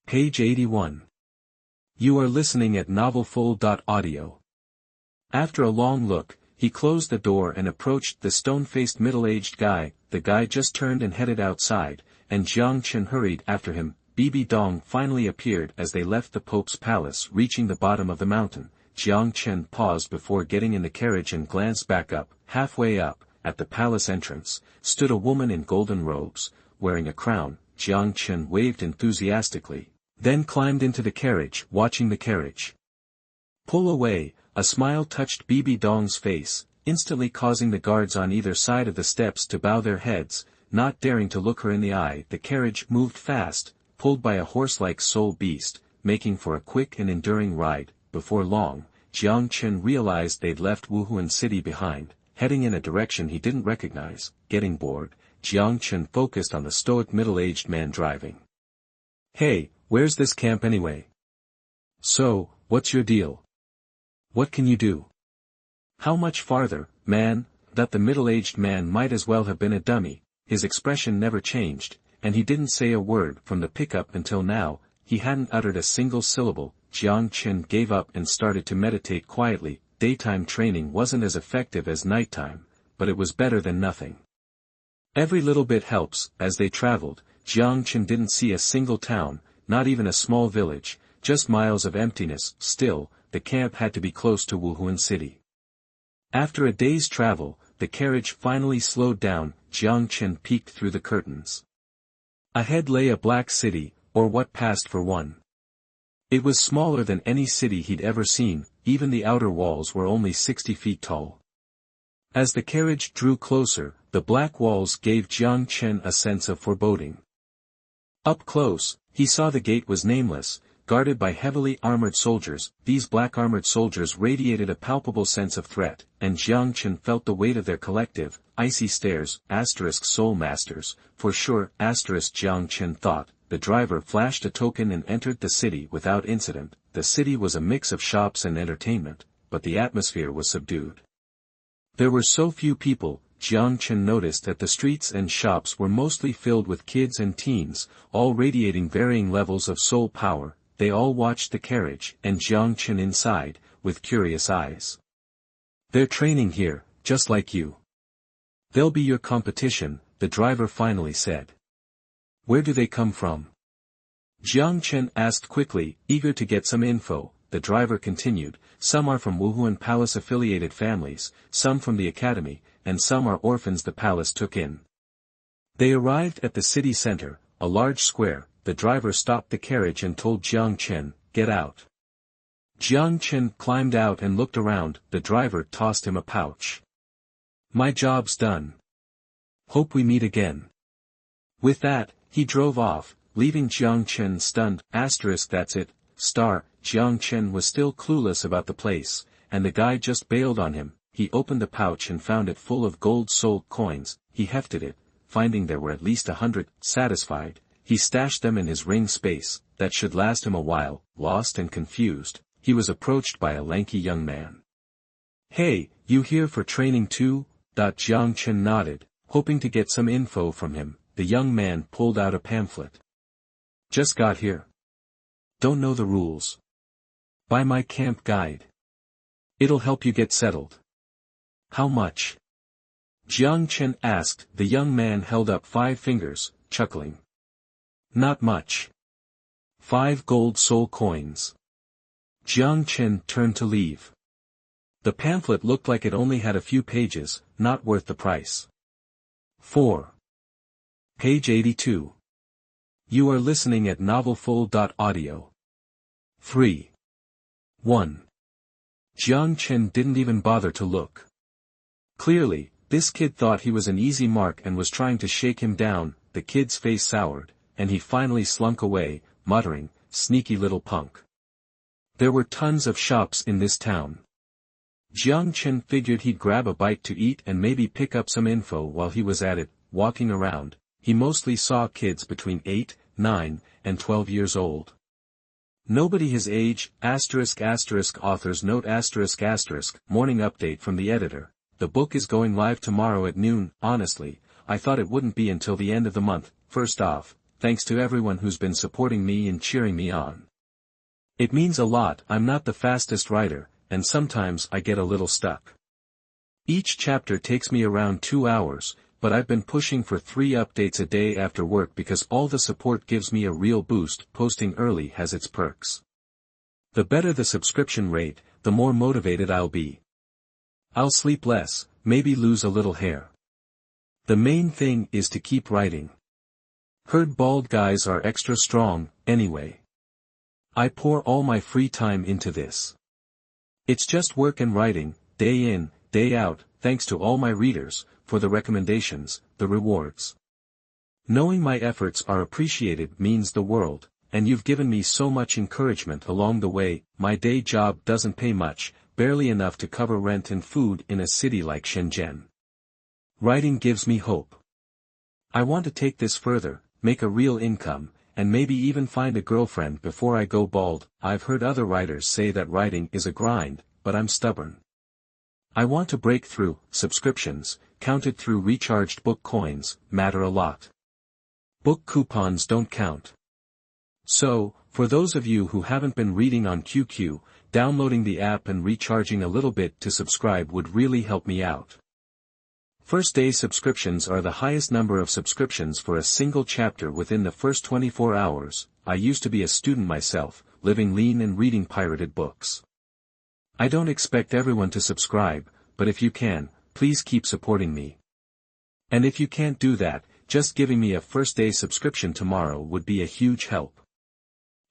Page 81. You are listening at novelfull.audio. After a long look, he closed the door and approached the stone-faced middle-aged guy. The guy just turned and headed outside, and Jiang Chen hurried after him. Bibi Dong finally appeared as they left the Pope's palace. Reaching the bottom of the mountain, Jiang Chen paused before getting in the carriage and glanced back up. Halfway up, at the palace entrance, stood a woman in golden robes, wearing a crown. Jiang Chen waved enthusiastically, then climbed into the carriage. Watching the carriage pull away, a smile touched Bibi Dong's face, instantly causing the guards on either side of the steps to bow their heads, not daring to look her in the eye. The carriage moved fast, pulled by a horse-like soul beast, making for a quick and enduring ride. Before long, Jiang Chen realized they'd left Wuhuan City behind, heading in a direction he didn't recognize. Getting bored, Jiang Chen focused on the stoic middle-aged man driving. "Hey, where's this camp anyway? So, what's your deal? What can you do? How much farther, man?" That the middle-aged man might as well have been a dummy. His expression never changed, and he didn't say a word. From the pickup until now, he hadn't uttered a single syllable. Jiang Chen gave up and started to meditate quietly. Daytime training wasn't as effective as nighttime, but it was better than nothing. Every little bit helps. As they traveled, Jiang Chen didn't see a single town, not even a small village, just miles of emptiness. Still, the camp had to be close to Wuhuan City. After a day's travel, the carriage finally slowed down. Jiang Chen peeked through the curtains. Ahead lay a black city, or what passed for one. It was smaller than any city he'd ever seen. Even the outer walls were only 60 feet tall. As the carriage drew closer, the black walls gave Jiang Chen a sense of foreboding. Up close, he saw the gate was nameless, guarded by heavily armored soldiers. These black armored soldiers radiated a palpable sense of threat, and Jiang Chen felt the weight of their collective, icy stares. Soul masters, for sure. Jiang Chen thought. The driver flashed a token and entered the city without incident. The city was a mix of shops and entertainment, but the atmosphere was subdued. There were so few people. Jiang Chen noticed that the streets and shops were mostly filled with kids and teens, all radiating varying levels of soul power. They all watched the carriage, and Jiang Chen inside, with curious eyes. "They're training here, just like you. They'll be your competition," the driver finally said. "Where do they come from?" Jiang Chen asked quickly, eager to get some info. The driver continued, "Some are from Wuhuan Palace-affiliated families, some from the academy, and some are orphans the palace took in." They arrived at the city center, a large square. The driver stopped the carriage and told Jiang Chen, "Get out." Jiang Chen climbed out and looked around. The driver tossed him a pouch. "My job's done. Hope we meet again." With that, he drove off, leaving Jiang Chen stunned. That's it. Jiang Chen was still clueless about the place, and the guy just bailed on him. He opened the pouch and found it full of gold soul coins. He hefted it, finding there were at least 100. Satisfied, he stashed them in his ring space. That should last him a while. Lost and confused, he was approached by a lanky young man. "Hey, you here for training too?" Jiang Chen nodded, hoping to get some info from him. The young man pulled out a pamphlet. "Just got here. Don't know the rules. Buy my camp guide. It'll help you get settled." "How much?" Jiang Chen asked. The young man held up 5 fingers, chuckling. "Not much. 5 gold soul coins." Jiang Chen turned to leave. The pamphlet looked like it only had a few pages, not worth the price. 4. Page 82. You are listening at novelfull.audio. 3. 1. Jiang Chen didn't even bother to look. Clearly, this kid thought he was an easy mark and was trying to shake him down. The kid's face soured, and he finally slunk away, muttering, "Sneaky little punk." There were tons of shops in this town. Jiang Chen figured he'd grab a bite to eat and maybe pick up some info while he was at it. Walking around, he mostly saw kids between 8, 9, and 12 years old. Nobody his age. Author's note. Morning update from the editor. The book is going live tomorrow at noon. Honestly, I thought it wouldn't be until the end of the month. First off, thanks to everyone who's been supporting me and cheering me on. It means a lot. I'm not the fastest writer, and sometimes I get a little stuck. Each chapter takes me around 2 hours, but I've been pushing for 3 updates a day after work because all the support gives me a real boost. Posting early has its perks. The better the subscription rate, the more motivated I'll be. I'll sleep less, maybe lose a little hair. The main thing is to keep writing. Heard bald guys are extra strong, anyway. I pour all my free time into this. It's just work and writing, day in, day out, thanks to all my readers, for the recommendations, the rewards. Knowing my efforts are appreciated means the world, and you've given me so much encouragement along the way. My day job doesn't pay much, barely enough to cover rent and food in a city like Shenzhen. Writing gives me hope. I want to take this further, make a real income, and maybe even find a girlfriend before I go bald. I've heard other writers say that writing is a grind, but I'm stubborn. I want to break through. Subscriptions, counted through recharged book coins, matter a lot. Book coupons don't count. So, for those of you who haven't been reading on QQ, downloading the app and recharging a little bit to subscribe would really help me out. First-day subscriptions are the highest number of subscriptions for a single chapter within the first 24 hours. I used to be a student myself, living lean and reading pirated books. I don't expect everyone to subscribe, but if you can, please keep supporting me. And if you can't do that, just giving me a first-day subscription tomorrow would be a huge help.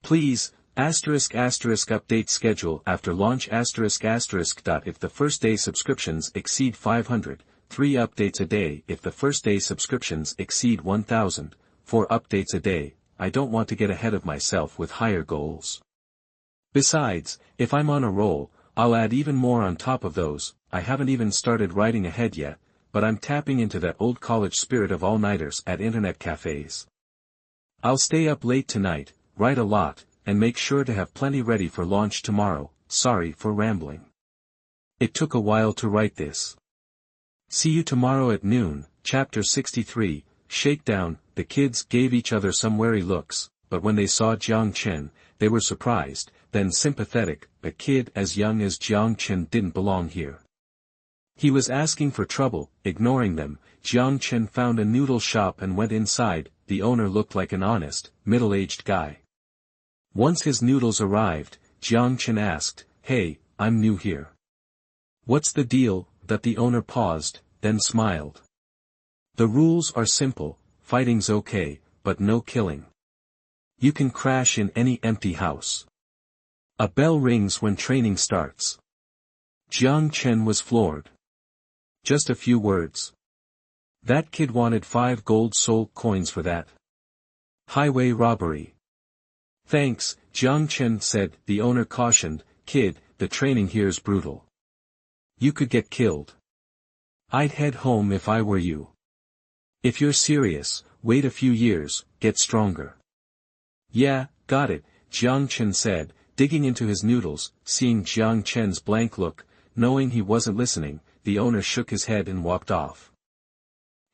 Please, **** update schedule after launch ****. If the first-day subscriptions exceed 500, 3 updates a day. If the first-day subscriptions exceed 1,000, 4 updates a day. I don't want to get ahead of myself with higher goals. Besides, if I'm on a roll, I'll add even more on top of those. I haven't even started writing ahead yet, but I'm tapping into that old college spirit of all-nighters at internet cafes. I'll stay up late tonight, write a lot, and make sure to have plenty ready for launch tomorrow. Sorry for rambling. It took a while to write this. See you tomorrow at noon. Chapter 63, Shakedown. The kids gave each other some wary looks, but when they saw Jiang Chen, they were surprised, then sympathetic. A kid as young as Jiang Chen didn't belong here. He was asking for trouble. Ignoring them, Jiang Chen found a noodle shop and went inside. The owner looked like an honest, middle-aged guy. Once his noodles arrived, Jiang Chen asked, "Hey, I'm new here. What's the deal?" That the owner paused, then smiled. "The rules are simple, fighting's okay, but no killing. You can crash in any empty house. A bell rings when training starts." Jiang Chen was floored. Just a few words. That kid wanted 5 gold soul coins for that. Highway robbery. "Thanks," Jiang Chen said. The owner cautioned, "Kid, the training here's brutal. You could get killed. I'd head home if I were you. If you're serious, wait a few years, get stronger." "Yeah, got it," Jiang Chen said, digging into his noodles. Seeing Jiang Chen's blank look, knowing he wasn't listening, the owner shook his head and walked off.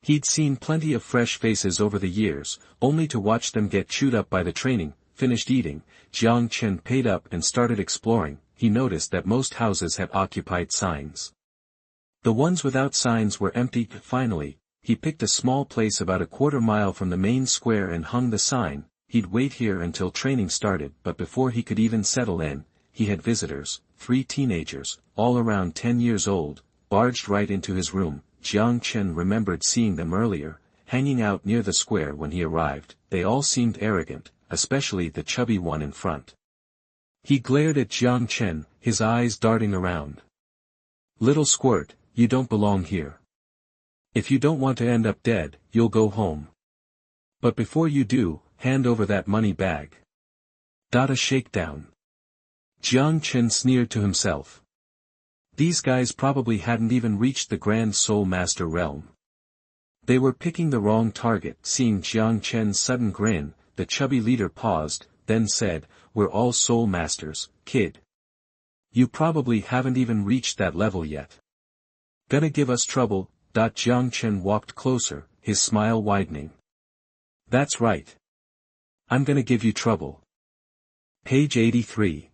He'd seen plenty of fresh faces over the years, only to watch them get chewed up by the training. Finished eating, Jiang Chen paid up and started exploring. He noticed that most houses had occupied signs. The ones without signs were empty. Finally, he picked a small place about a quarter mile from the main square and hung the sign. He'd wait here until training started, but before he could even settle in, he had visitors, 3 teenagers, all around 10 years old, barged right into his room. Jiang Chen remembered seeing them earlier, hanging out near the square when he arrived. They all seemed arrogant, especially the chubby one in front. He glared at Jiang Chen, his eyes darting around. "Little squirt, you don't belong here. If you don't want to end up dead, you'll go home. But before you do, hand over that money bag." A shakedown. Jiang Chen sneered to himself. These guys probably hadn't even reached the Grand Soul Master realm. They were picking the wrong target. Seeing Jiang Chen's sudden grin, the chubby leader paused, then said, "We're all Soul Masters, kid. You probably haven't even reached that level yet. Gonna give us trouble?" Jiang Chen walked closer, his smile widening. "That's right. I'm gonna give you trouble. Page 83.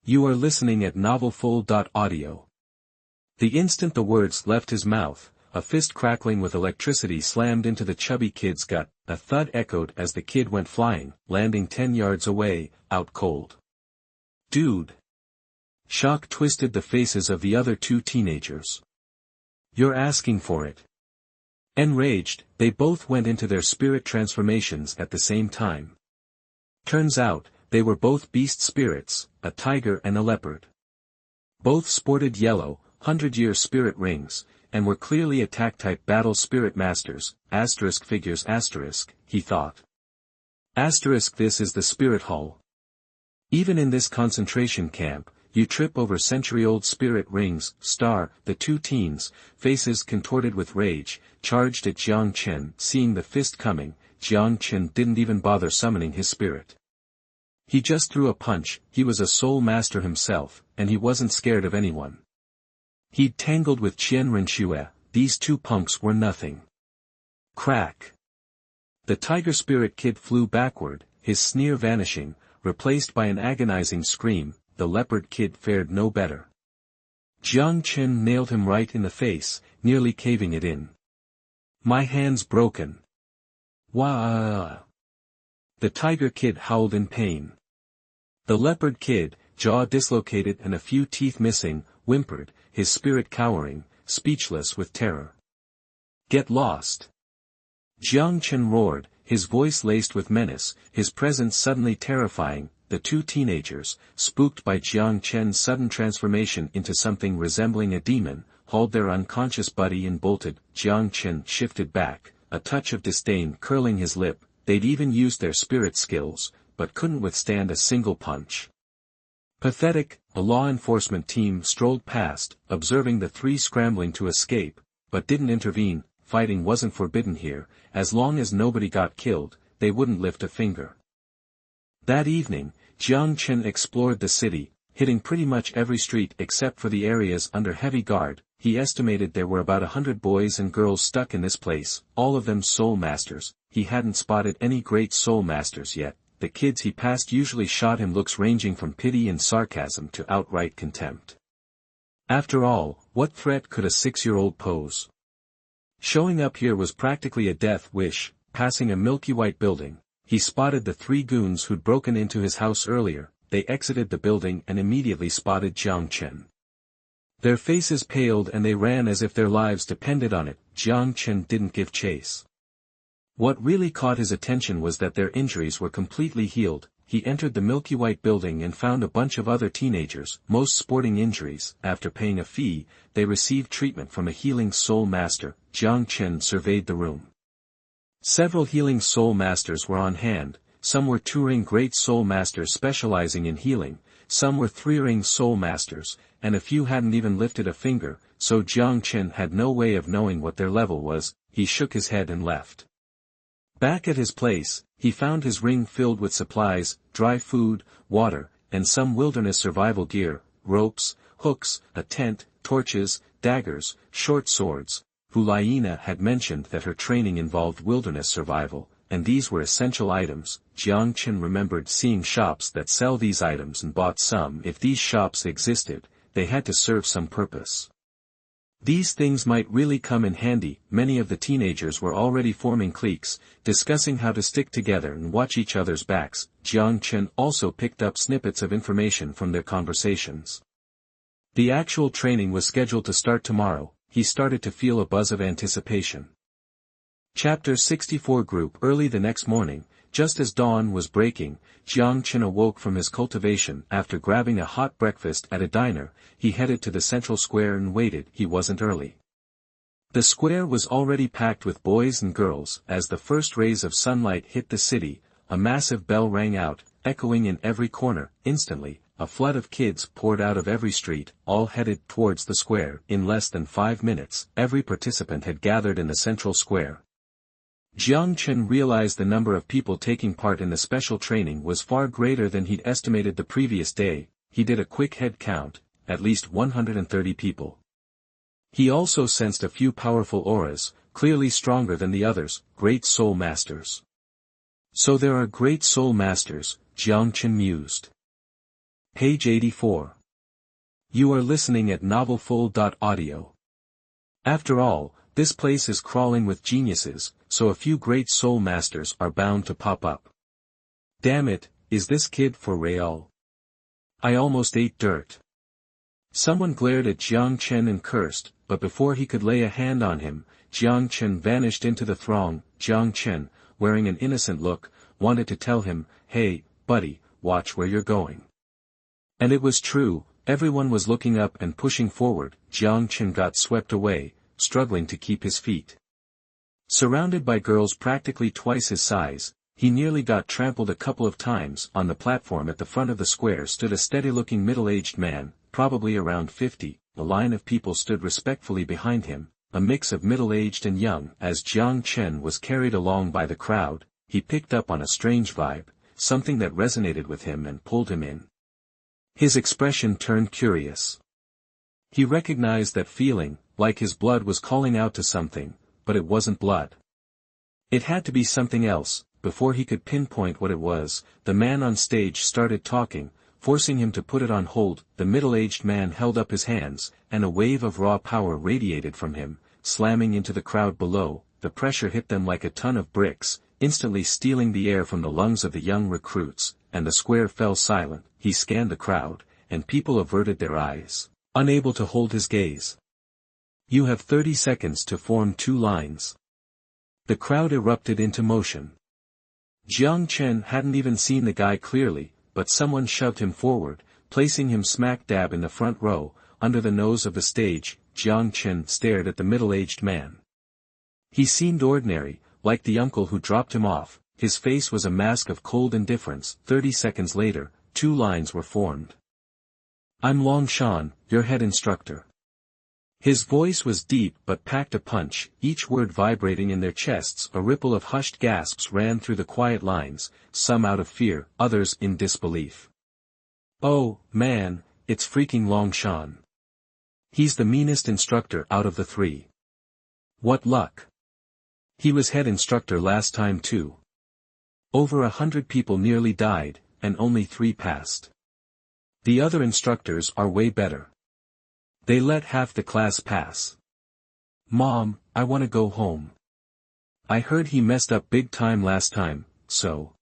You are listening at novelfull.audio. The instant the words left his mouth, a fist crackling with electricity slammed into the chubby kid's gut, a thud echoed as the kid went flying, landing 10 yards away, out cold. Dude! Shock twisted the faces of the other two teenagers. You're asking for it. Enraged, they both went into their spirit transformations at the same time. Turns out, they were both beast spirits, a tiger and a leopard. Both sported yellow, 100-year spirit rings, and were clearly attack-type battle spirit masters, figures he thought. This is the spirit hall. Even in this concentration camp, you trip over century-old spirit rings, the two teens, faces contorted with rage, charged at Jiang Chen. Seeing the fist coming, Jiang Chen didn't even bother summoning his spirit. He just threw a punch. He was a soul master himself, and he wasn't scared of anyone. He'd tangled with Qian Renxue, these two punks were nothing. Crack! The tiger spirit kid flew backward, his sneer vanishing, replaced by an agonizing scream. The leopard kid fared no better. Jiang Chen nailed him right in the face, nearly caving it in. My hand's broken. Wah! The tiger kid howled in pain. The leopard kid, jaw dislocated and a few teeth missing, whimpered, his spirit cowering, speechless with terror. Get lost! Jiang Chen roared, his voice laced with menace, his presence suddenly terrifying. The two teenagers, spooked by Jiang Chen's sudden transformation into something resembling a demon, hauled their unconscious buddy and bolted. Jiang Chen shifted back, a touch of disdain curling his lip. They'd even used their spirit skills, but couldn't withstand a single punch. Pathetic. A law enforcement team strolled past, observing the three scrambling to escape, but didn't intervene. Fighting wasn't forbidden here, as long as nobody got killed, they wouldn't lift a finger. That evening, Jiang Chen explored the city, hitting pretty much every street except for the areas under heavy guard. He estimated there were about 100 boys and girls stuck in this place, all of them soul masters. He hadn't spotted any great soul masters yet. The kids he passed usually shot him looks ranging from pity and sarcasm to outright contempt. After all, what threat could a 6-year-old pose? Showing up here was practically a death wish. Passing a milky white building, he spotted the three goons who'd broken into his house earlier. They exited the building and immediately spotted Jiang Chen. Their faces paled and they ran as if their lives depended on it. Jiang Chen didn't give chase. What really caught his attention was that their injuries were completely healed. He entered the milky white building and found a bunch of other teenagers, most sporting injuries. After paying a fee, they received treatment from a healing soul master. Jiang Chen surveyed the room. Several healing soul masters were on hand. Some were 2-ring great soul masters specializing in healing, some were 3-ring soul masters, and a few hadn't even lifted a finger, so Jiang Chen had no way of knowing what their level was. He shook his head and left. Back at his place, he found his ring filled with supplies, dry food, water, and some wilderness survival gear, ropes, hooks, a tent, torches, daggers, short swords. Hulayina had mentioned that her training involved wilderness survival, and these were essential items. Jiang Chen remembered seeing shops that sell these items and bought some. If these shops existed, they had to serve some purpose. These things might really come in handy. Many of the teenagers were already forming cliques, discussing how to stick together and watch each other's backs. Jiang Chen also picked up snippets of information from their conversations. The actual training was scheduled to start tomorrow. He started to feel a buzz of anticipation. Chapter 64 Group. Early the next morning, just as dawn was breaking, Jiang Chen awoke from his cultivation. After grabbing a hot breakfast at a diner, he headed to the central square and waited. He wasn't early. The square was already packed with boys and girls. As the first rays of sunlight hit the city, a massive bell rang out, echoing in every corner. Instantly, a flood of kids poured out of every street, all headed towards the square. In less than 5 minutes, every participant had gathered in the central square. Jiang Chen realized the number of people taking part in the special training was far greater than he'd estimated the previous day. He did a quick head count, at least 130 people. He also sensed a few powerful auras, clearly stronger than the others, great soul masters. So there are great soul masters, Jiang Chen mused. Page 84. You are listening at novelfull.audio. After all, this place is crawling with geniuses, so a few great soul masters are bound to pop up. Damn it, is this kid for real? I almost ate dirt. Someone glared at Jiang Chen and cursed, but before he could lay a hand on him, Jiang Chen vanished into the throng. Jiang Chen, wearing an innocent look, wanted to tell him, "Hey, buddy, watch where you're going." And it was true, everyone was looking up and pushing forward. Jiang Chen got swept away, struggling to keep his feet. Surrounded by girls practically twice his size, he nearly got trampled a couple of times. On the platform at the front of the square stood a steady-looking middle-aged man, probably around 50, a line of people stood respectfully behind him, a mix of middle-aged and young. As Jiang Chen was carried along by the crowd, he picked up on a strange vibe, something that resonated with him and pulled him in. His expression turned curious. He recognized that feeling, like his blood was calling out to something, but it wasn't blood. It had to be something else. Before he could pinpoint what it was, the man on stage started talking, forcing him to put it on hold. The middle-aged man held up his hands, and a wave of raw power radiated from him, slamming into the crowd below. The pressure hit them like a ton of bricks, instantly stealing the air from the lungs of the young recruits, and the square fell silent. He scanned the crowd, and people averted their eyes, unable to hold his gaze. You have 30 seconds to form 2 lines. The crowd erupted into motion. Jiang Chen hadn't even seen the guy clearly, but someone shoved him forward, placing him smack dab in the front row, under the nose of the stage. Jiang Chen stared at the middle-aged man. He seemed ordinary, like the uncle who dropped him off. His face was a mask of cold indifference. 30 seconds later, 2 lines were formed. I'm Long Shan, your head instructor. His voice was deep but packed a punch, each word vibrating in their chests. A ripple of hushed gasps ran through the quiet lines, some out of fear, others in disbelief. Oh, man, it's freaking Long Shan. He's the meanest instructor out of the 3. What luck. He was head instructor last time too. Over 100 people nearly died, and only 3 passed. The other instructors are way better. They let half the class pass. Mom, I want to go home. I heard he messed up big time last time, so.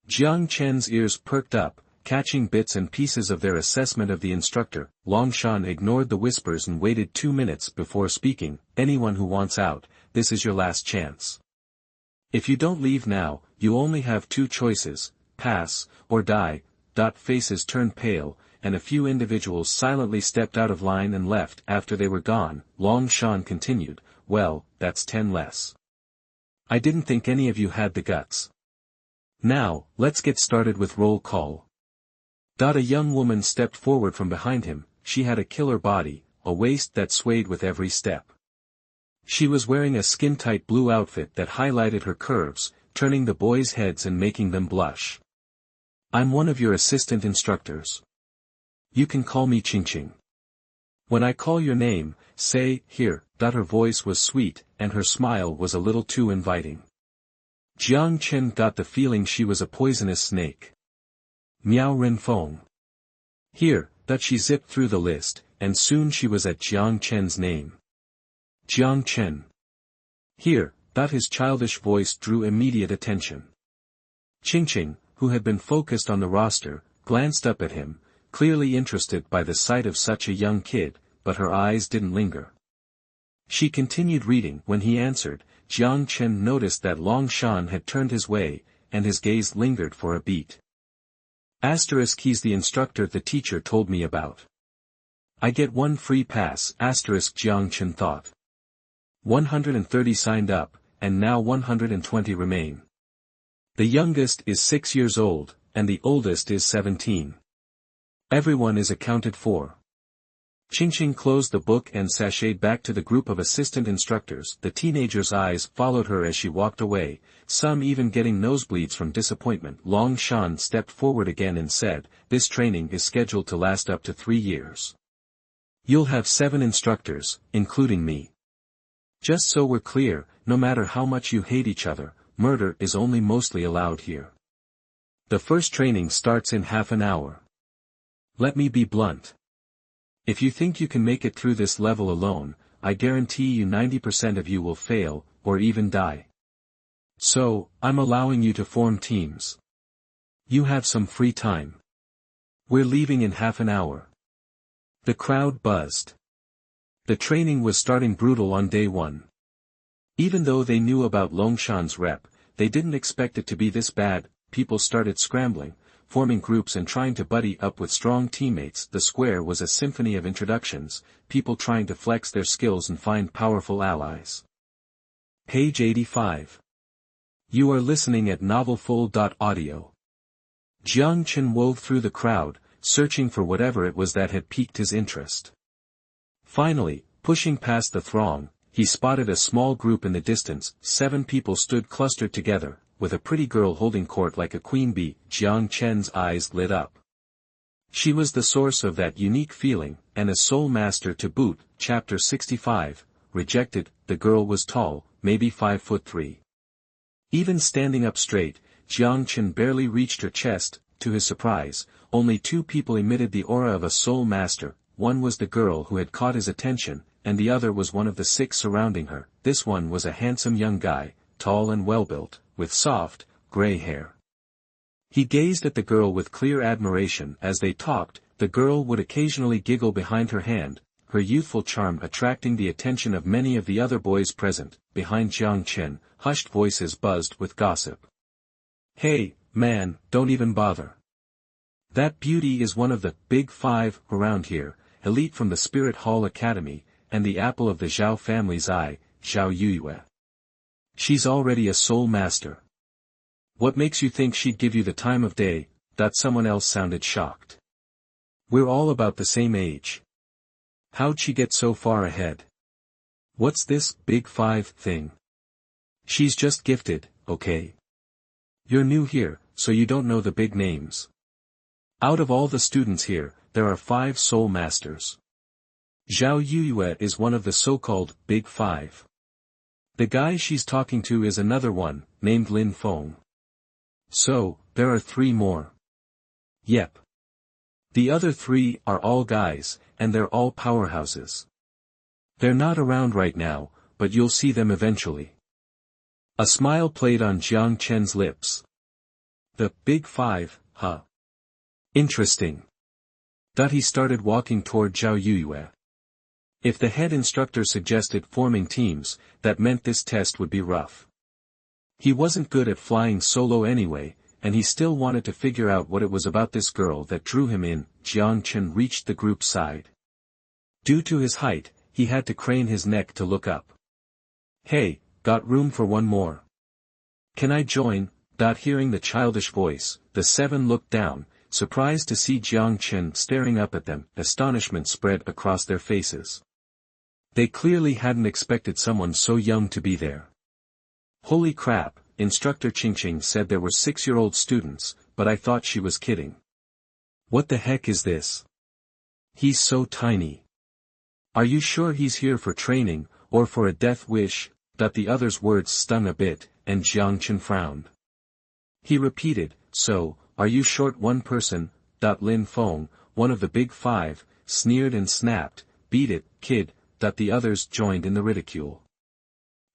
Jiang Chen's ears perked up, catching bits and pieces of their assessment of the instructor. Long Shan ignored the whispers and waited 2 minutes before speaking. Anyone who wants out, this is your last chance. If you don't leave now, you only have 2 choices, pass, or die. Faces turned pale, and a few individuals silently stepped out of line and left. After they were gone, Long Shan continued, well, that's 10 less. I didn't think any of you had the guts. Now, let's get started with roll call. A young woman stepped forward from behind him. She had a killer body, a waist that swayed with every step. She was wearing a skin-tight blue outfit that highlighted her curves, turning the boys' heads and making them blush. I'm one of your assistant instructors. You can call me Ching. When I call your name, say, here. Her voice was sweet, and her smile was a little too inviting. Jiang Chen got the feeling she was a poisonous snake. Miao Rin Feng. Here. She zipped through the list, and soon she was at Jiang Chen's name. Jiang Chen. Here. His childish voice drew immediate attention. Ching, who had been focused on the roster, glanced up at him, clearly interested by the sight of such a young kid, but her eyes didn't linger. She continued reading. When he answered, Jiang Chen noticed that Long Shan had turned his way, and his gaze lingered for a beat. He's the instructor the teacher told me about. I get 1 free pass. Jiang Chen thought. 130 signed up, and now 120 remain. The youngest is 6 years old, and the oldest is 17. Everyone is accounted for. Ching closed the book and sashayed back to the group of assistant instructors. The teenager's eyes followed her as she walked away, some even getting nosebleeds from disappointment. Long Shan stepped forward again and said, this training is scheduled to last up to 3 years. You'll have 7 instructors, including me. Just so we're clear, no matter how much you hate each other, murder is only mostly allowed here. The first training starts in half an hour. Let me be blunt. If you think you can make it through this level alone, I guarantee you 90% of you will fail, or even die. So, I'm allowing you to form teams. You have some free time. We're leaving in half an hour. The crowd buzzed. The training was starting brutal on day 1. Even though they knew about Longshan's rep, they didn't expect it to be this bad. People started scrambling, forming groups and trying to buddy up with strong teammates. The square was a symphony of introductions, people trying to flex their skills and find powerful allies. Page 85. You are listening at novelfull.audio. Jiang Chen wove through the crowd, searching for whatever it was that had piqued his interest. Finally, pushing past the throng, he spotted a small group in the distance. 7 people stood clustered together, with a pretty girl holding court like a queen bee. Jiang Chen's eyes lit up. She was the source of that unique feeling, and a soul master to boot. Chapter 65, Rejected. The girl was tall, maybe 5'3". Even standing up straight, Jiang Chen barely reached her chest. To his surprise, only 2 people emitted the aura of a soul master. One was the girl who had caught his attention, and the other was one of the 6 surrounding her. This one was a handsome young guy, tall and well-built, with soft, gray hair. He gazed at the girl with clear admiration. As they talked, the girl would occasionally giggle behind her hand, her youthful charm attracting the attention of many of the other boys present. Behind Jiang Chen, hushed voices buzzed with gossip. Hey, man, don't even bother. That beauty is one of the big 5 around here, elite from the Spirit Hall Academy, and the apple of the Zhao family's eye, Zhao Yuyue. She's already a soul master. What makes you think she'd give you the time of day? That someone else sounded shocked. We're all about the same age. How'd she get so far ahead? What's this big 5 thing? She's just gifted, okay? You're new here, so you don't know the big names. Out of all the students here, there are 5 soul masters. Zhao Yuyue is one of the so-called big 5. The guy she's talking to is another one, named Lin Feng. So, there are 3 more. Yep. The other 3 are all guys, and they're all powerhouses. They're not around right now, but you'll see them eventually. A smile played on Jiang Chen's lips. The big 5, huh? Interesting. He started walking toward Zhao Yuyue. If the head instructor suggested forming teams, that meant this test would be rough. He wasn't good at flying solo anyway, and he still wanted to figure out what it was about this girl that drew him in. Jiang Chen reached the group's side. Due to his height, he had to crane his neck to look up. Hey, got room for one more? Can I join? Hearing the childish voice, the 7 looked down, surprised to see Jiang Chen staring up at them. Astonishment spread across their faces. They clearly hadn't expected someone so young to be there. Holy crap, Instructor Qingqing said there were 6-year-old students, but I thought she was kidding. What the heck is this? He's so tiny. Are you sure he's here for training, or for a death wish? The other's words stung a bit, and Jiang Chen frowned. He repeated, so, are you short one person? Lin Feng, one of the big 5, sneered and snapped, beat it, kid. The others joined in the ridicule.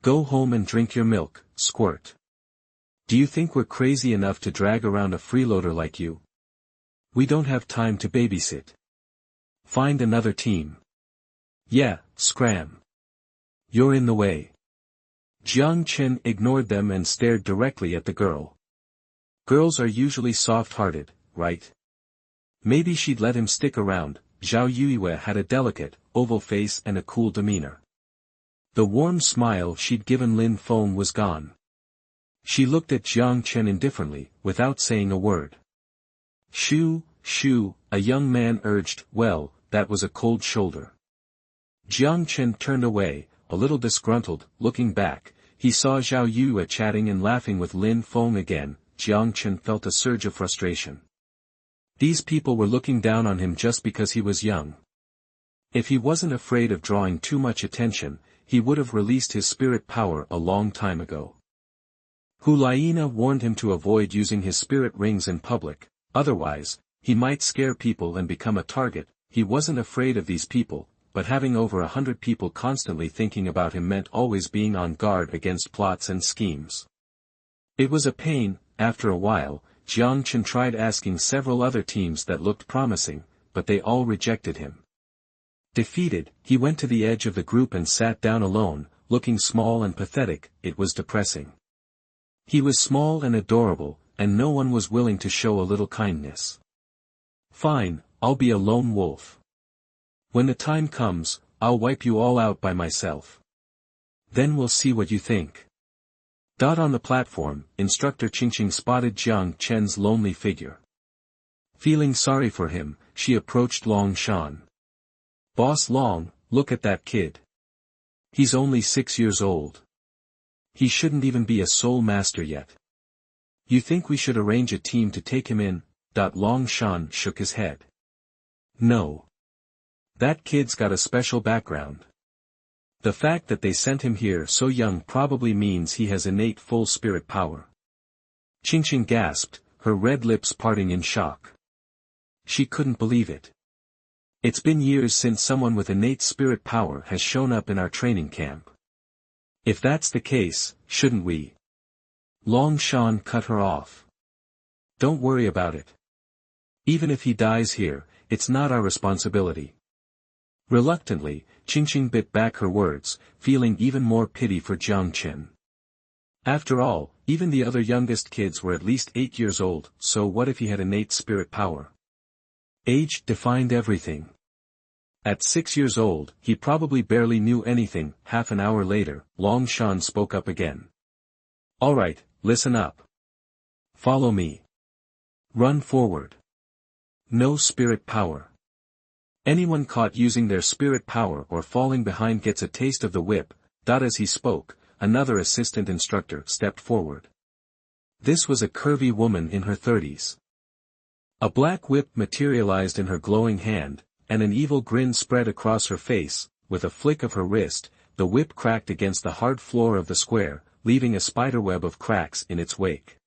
Go home and drink your milk, squirt. Do you think we're crazy enough to drag around a freeloader like you? We don't have time to babysit. Find another team. Yeah, scram. You're in the way. Jiang Chen ignored them and stared directly at the girl. Girls are usually soft-hearted, right? Maybe she'd let him stick around. Zhao Yuyue had a delicate, oval face and a cool demeanor. The warm smile she'd given Lin Feng was gone. She looked at Jiang Chen indifferently, without saying a word. Shoo, shoo, a young man urged. Well, that was a cold shoulder. Jiang Chen turned away, a little disgruntled. Looking back, he saw Zhao Yuyue chatting and laughing with Lin Feng again. Jiang Chen felt a surge of frustration. These people were looking down on him just because he was young. If he wasn't afraid of drawing too much attention, he would have released his spirit power a long time ago. Hulayina warned him to avoid using his spirit rings in public, otherwise, he might scare people and become a target. He wasn't afraid of these people, but having over 100 people constantly thinking about him meant always being on guard against plots and schemes. It was a pain. After a while, Jiang Chen tried asking several other teams that looked promising, but they all rejected him. Defeated, he went to the edge of the group and sat down alone, looking small and pathetic. It was depressing. He was small and adorable, and no one was willing to show a little kindness. Fine, I'll be a lone wolf. When the time comes, I'll wipe you all out by myself. Then we'll see what you think. On the platform, Instructor Qingqing spotted Jiang Chen's lonely figure. Feeling sorry for him, she approached Long Shan. Boss Long, look at that kid. He's only 6 years old. He shouldn't even be a soul master yet. You think we should arrange a team to take him in? Long Shan shook his head. No. That kid's got a special background. The fact that they sent him here so young probably means he has innate full spirit power. Qingqing gasped, her red lips parting in shock. She couldn't believe it. It's been years since someone with innate spirit power has shown up in our training camp. If that's the case, shouldn't we? Long Shan cut her off. Don't worry about it. Even if he dies here, it's not our responsibility. Reluctantly, Qingqing bit back her words, feeling even more pity for Jiang Chen. After all, even the other youngest kids were at least 8 years old, so what if he had innate spirit power? Age defined everything. At 6 years old, he probably barely knew anything. Half an hour later, Long Shan spoke up again. All right, listen up. Follow me. Run forward. No spirit power. Anyone caught using their spirit power or falling behind gets a taste of the whip. As he spoke, another assistant instructor stepped forward. This was a curvy woman in her 30s. A black whip materialized in her glowing hand, and an evil grin spread across her face. With a flick of her wrist, the whip cracked against the hard floor of the square, leaving a spiderweb of cracks in its wake.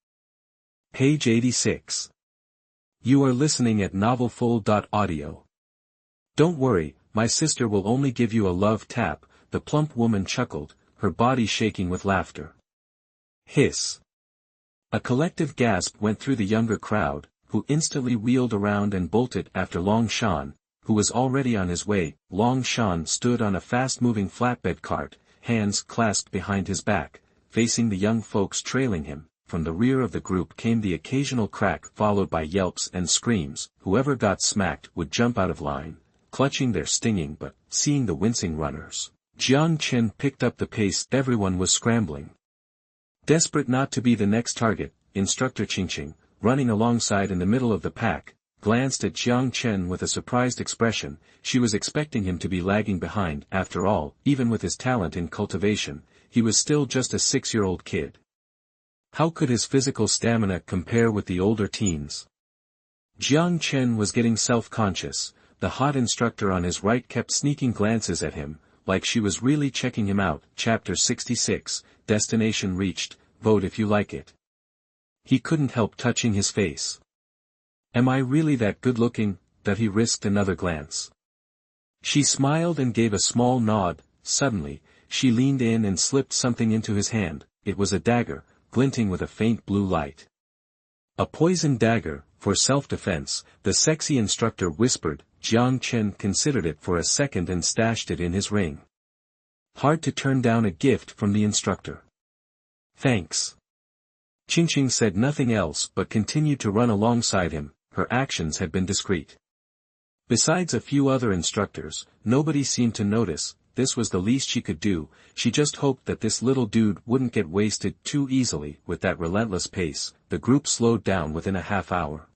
Page 86. You are listening at novelfull.audio. Don't worry, my sister will only give you a love tap, the plump woman chuckled, her body shaking with laughter. Hiss. A collective gasp went through the younger crowd, who instantly wheeled around and bolted after Long Shan, who was already on his way. Long Shan stood on a fast-moving flatbed cart, hands clasped behind his back, facing the young folks trailing him. From the rear of the group came the occasional crack followed by yelps and screams. Whoever got smacked would jump out of line, clutching their stinging but, seeing the wincing runners, Jiang Chen picked up the pace. Everyone was scrambling. Desperate not to be the next target, Instructor Qingqing, running alongside in the middle of the pack, glanced at Jiang Chen with a surprised expression. She was expecting him to be lagging behind. After all, even with his talent in cultivation, he was still just a 6-year-old kid. How could his physical stamina compare with the older teens? Jiang Chen was getting self-conscious. The hot instructor on his right kept sneaking glances at him, like she was really checking him out. Chapter 66, Destination reached, vote if you like it. He couldn't help touching his face. Am I really that good-looking? That he risked another glance. She smiled and gave a small nod. Suddenly, she leaned in and slipped something into his hand. It was a dagger, glinting with a faint blue light. A poisoned dagger, for self-defense, the sexy instructor whispered. Jiang Chen considered it for a second and stashed it in his ring. Hard to turn down a gift from the instructor. Thanks. Qingqing said nothing else but continued to run alongside him. Her actions had been discreet. Besides a few other instructors, nobody seemed to notice. This was the least she could do. She just hoped that this little dude wouldn't get wasted too easily. With that relentless pace, the group slowed down within a half hour.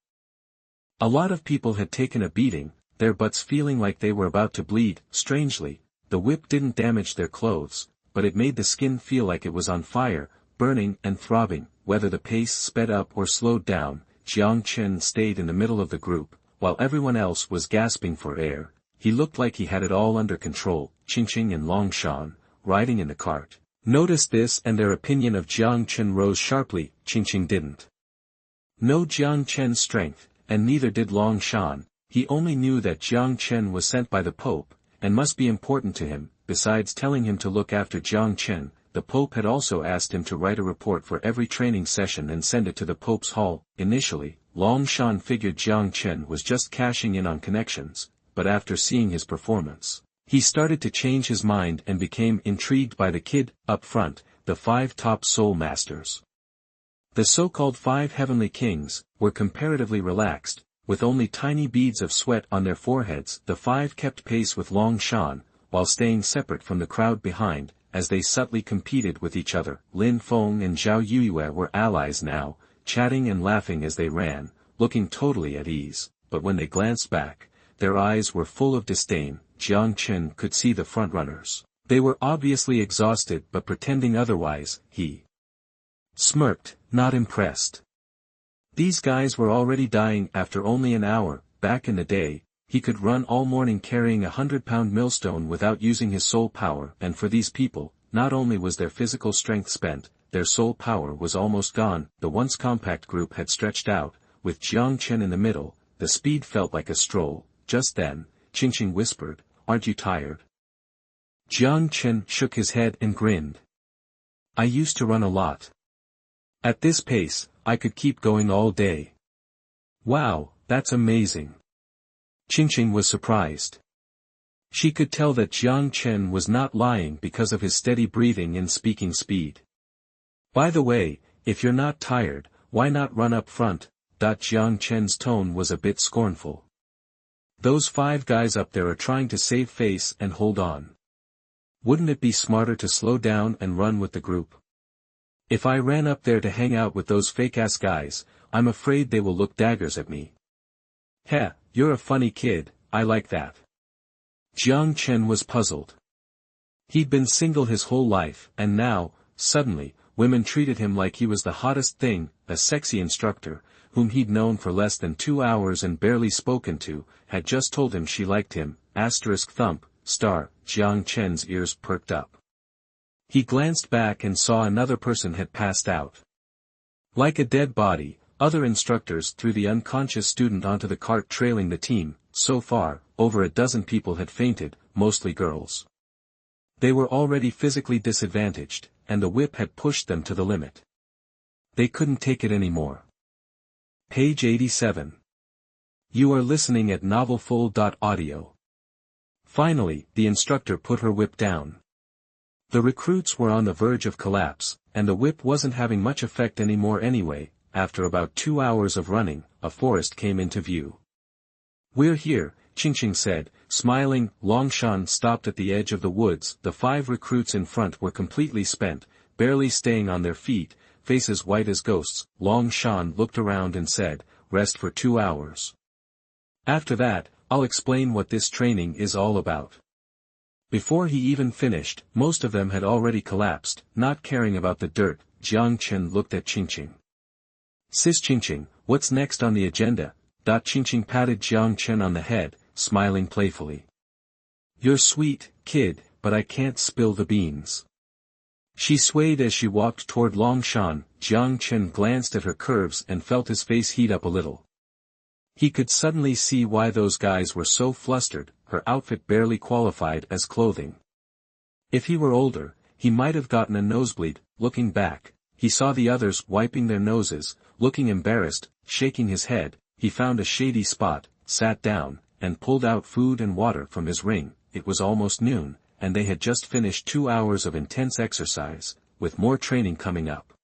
A lot of people had taken a beating, their butts feeling like they were about to bleed. Strangely, the whip didn't damage their clothes, but it made the skin feel like it was on fire, burning and throbbing. Whether the pace sped up or slowed down, Jiang Chen stayed in the middle of the group, while everyone else was gasping for air. He looked like he had it all under control. Qingqing and Long Shan, riding in the cart, Noticed this and their opinion of Jiang Chen rose sharply. Qingqing didn't know Jiang Chen's strength, and neither did Long Shan. He only knew that Jiang Chen was sent by the Pope, and must be important to him. Besides telling him to look after Jiang Chen, the Pope had also asked him to write a report for every training session and send it to the Pope's hall. Initially, Long Shan figured Jiang Chen was just cashing in on connections, but after seeing his performance, he started to change his mind and became intrigued by the kid. Up front, the 5 top soul masters, the so-called 5 heavenly kings, were comparatively relaxed, with only tiny beads of sweat on their foreheads. The 5 kept pace with Long Shan, while staying separate from the crowd behind, as they subtly competed with each other. Lin Feng and Zhao Yuyue were allies now, chatting and laughing as they ran, looking totally at ease, but when they glanced back, their eyes were full of disdain. Jiang Chen could see the frontrunners. They were obviously exhausted but pretending otherwise. He smirked, not impressed. These guys were already dying after only an hour. Back in the day, he could run all morning carrying a 100-pound millstone without using his soul power, and for these people, not only was their physical strength spent, their soul power was almost gone. The once compact group had stretched out, with Jiang Chen in the middle. The speed felt like a stroll. Just then, Qingqing whispered, "Aren't you tired?" Jiang Chen shook his head and grinned. "I used to run a lot. At this pace, I could keep going all day." "Wow, that's amazing." Qingqing was surprised. She could tell that Jiang Chen was not lying because of his steady breathing and speaking speed. "By the way, if you're not tired, why not run up front?" Jiang Chen's tone was a bit scornful. "Those 5 guys up there are trying to save face and hold on. Wouldn't it be smarter to slow down and run with the group? If I ran up there to hang out with those fake-ass guys, I'm afraid they will look daggers at me." "Heh, you're a funny kid, I like that." Jiang Chen was puzzled. He'd been single his whole life, and now, suddenly, women treated him like he was the hottest thing. A sexy instructor, whom he'd known for less than 2 hours and barely spoken to, had just told him she liked him. Thump, star. Jiang Chen's ears perked up. He glanced back and saw another person had passed out. Like a dead body, other instructors threw the unconscious student onto the cart trailing the team. So far, over a dozen people had fainted, mostly girls. They were already physically disadvantaged, and the whip had pushed them to the limit. They couldn't take it anymore. Page 87. You are listening at novelfull.audio. Finally, the instructor put her whip down. The recruits were on the verge of collapse, and the whip wasn't having much effect anymore anyway. After about 2 hours of running, a forest came into view. "We're here," Qingqing said, smiling. Long Shan stopped at the edge of the woods. The 5 recruits in front were completely spent, barely staying on their feet, faces white as ghosts. Long Shan looked around and said, "Rest for 2 hours. After that, I'll explain what this training is all about." Before he even finished, most of them had already collapsed, not caring about the dirt. Jiang Chen looked at Qingqing. "Sis Qingqing, what's next on the agenda?" Qingqing patted Jiang Chen on the head, smiling playfully. "You're sweet, kid, but I can't spill the beans." She swayed as she walked toward Long Shan. Jiang Chen glanced at her curves and felt his face heat up a little. He could suddenly see why those guys were so flustered. Her outfit barely qualified as clothing. If he were older, he might have gotten a nosebleed. Looking back, he saw the others wiping their noses, looking embarrassed, shaking his head. He found a shady spot, sat down, and pulled out food and water from his ring. It was almost noon, and they had just finished 2 hours of intense exercise, with more training coming up.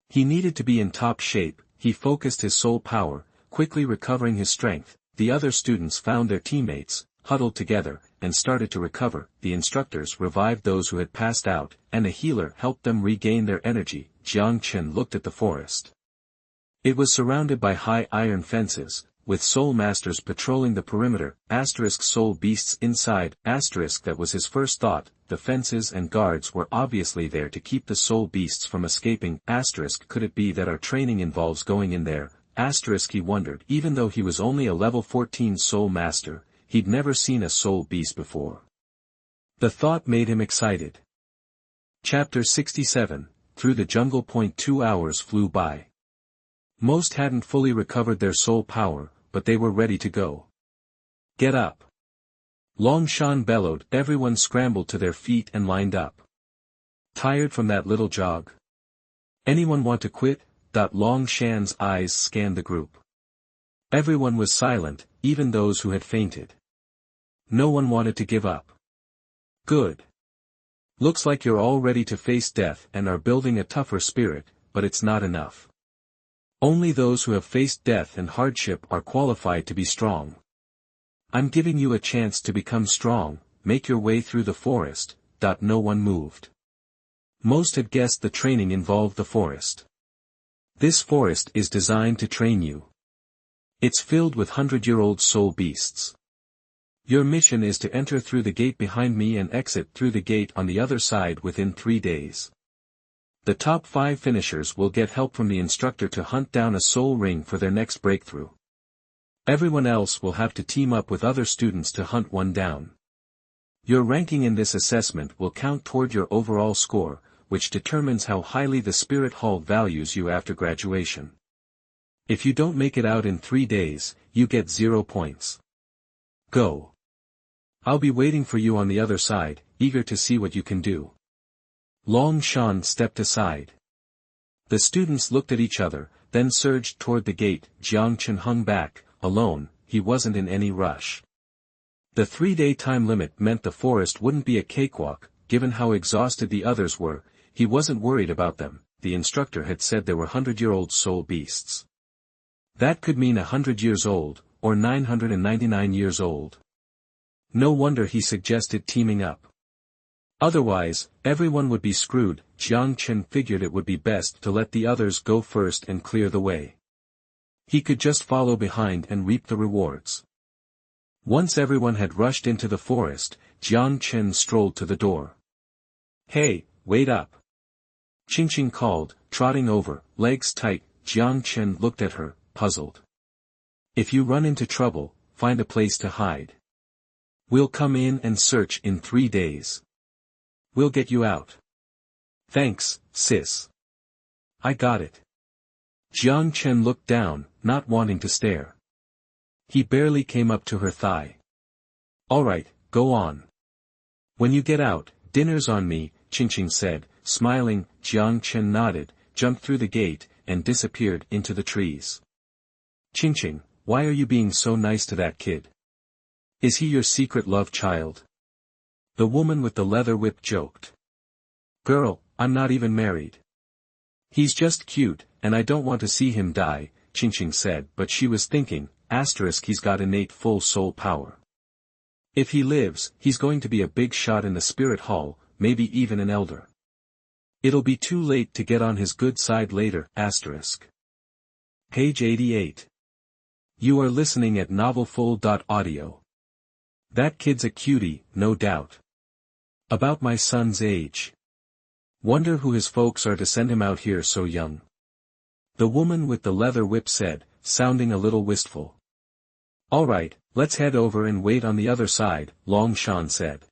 He needed to be in top shape. He focused his soul power, quickly recovering his strength. The other students found their teammates, huddled together, and started to recover. The instructors revived those who had passed out, and a healer helped them regain their energy. Jiang Chen looked at the forest. It was surrounded by high iron fences, with soul masters patrolling the perimeter. Soul beasts inside. That was his first thought. The fences and guards were obviously there to keep the soul beasts from escaping. Could it be that our training involves going in there? He wondered. Even though he was only a level 14 soul master, he'd never seen a soul beast before. The thought made him excited. Chapter 67, Through the Jungle. 2 hours flew by. Most hadn't fully recovered their soul power, but they were ready to go. Get up! Long Shan bellowed. Everyone scrambled to their feet and lined up. Tired from that little jog? Anyone want to quit? Long Shan's eyes scanned the group. Everyone was silent, even those who had fainted. No one wanted to give up. Good. Looks like you're all ready to face death and are building a tougher spirit, but it's not enough. Only those who have faced death and hardship are qualified to be strong. I'm giving you a chance to become strong. Make your way through the forest. No one moved. Most had guessed the training involved the forest. This forest is designed to train you. It's filled with 100-year-old soul beasts. Your mission is to enter through the gate behind me and exit through the gate on the other side within 3 days. The top 5 finishers will get help from the instructor to hunt down a soul ring for their next breakthrough. Everyone else will have to team up with other students to hunt one down. Your ranking in this assessment will count toward your overall score, which determines how highly the Spirit Hall values you after graduation. If you don't make it out in 3 days, you get 0 points. Go. I'll be waiting for you on the other side, eager to see what you can do. Long Shan stepped aside. The students looked at each other, then surged toward the gate. Jiang Chen hung back, alone. He wasn't in any rush. The 3-day time limit meant the forest wouldn't be a cakewalk, given how exhausted the others were. He wasn't worried about them. The instructor had said there were 100-year-old soul beasts. That could mean 100 years old, or 999 years old. No wonder he suggested teaming up. Otherwise, everyone would be screwed. Jiang Chen figured it would be best to let the others go first and clear the way. He could just follow behind and reap the rewards. Once everyone had rushed into the forest, Jiang Chen strolled to the door. Hey, wait up! Qingqing called, trotting over, legs tight. Jiang Chen looked at her, puzzled. If you run into trouble, find a place to hide. We'll come in and search in 3 days. We'll get you out. Thanks, sis. I got it. Jiang Chen looked down, not wanting to stare. He barely came up to her thigh. Alright, go on. When you get out, dinner's on me, Qingqing said, smiling. Jiang Chen nodded, jumped through the gate, and disappeared into the trees. Qingqing, why are you being so nice to that kid? Is he your secret love child? The woman with the leather whip joked. Girl, I'm not even married. He's just cute, and I don't want to see him die, Qingqing said, but she was thinking, he's got innate full soul power. If he lives, he's going to be a big shot in the Spirit Hall, maybe even an elder. It'll be too late to get on his good side later, Page 88. You are listening at novelfull.audio. That kid's a cutie, no doubt. About my son's age. Wonder who his folks are to send him out here so young. The woman with the leather whip said, sounding a little wistful. Alright, let's head over and wait on the other side, Long Shan said.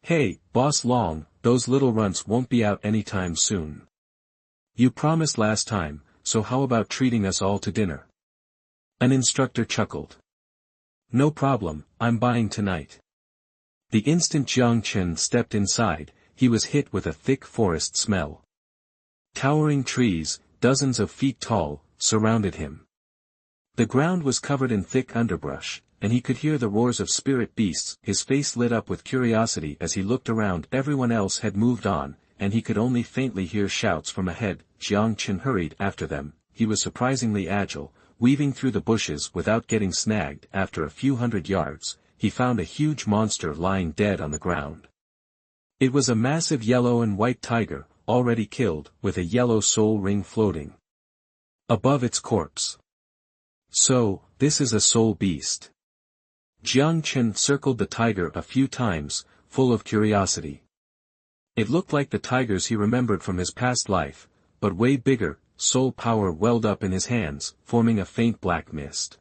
Hey, Boss Long, those little runts won't be out anytime soon. You promised last time, so how about treating us all to dinner? An instructor chuckled. No problem, I'm buying tonight. The instant Jiang Chen stepped inside, he was hit with a thick forest smell. Towering trees, dozens of feet tall, surrounded him. The ground was covered in thick underbrush, and he could hear the roars of spirit beasts. His face lit up with curiosity as he looked around. Everyone else had moved on, and he could only faintly hear shouts from ahead. Jiang Chen hurried after them. He was surprisingly agile, weaving through the bushes without getting snagged. After a few hundred yards, he found a huge monster lying dead on the ground. It was a massive yellow and white tiger, already killed, with a yellow soul ring floating above its corpse. So, this is a soul beast. Jiang Chen circled the tiger a few times, full of curiosity. It looked like the tigers he remembered from his past life, but way bigger. Soul power welled up in his hands, forming a faint black mist.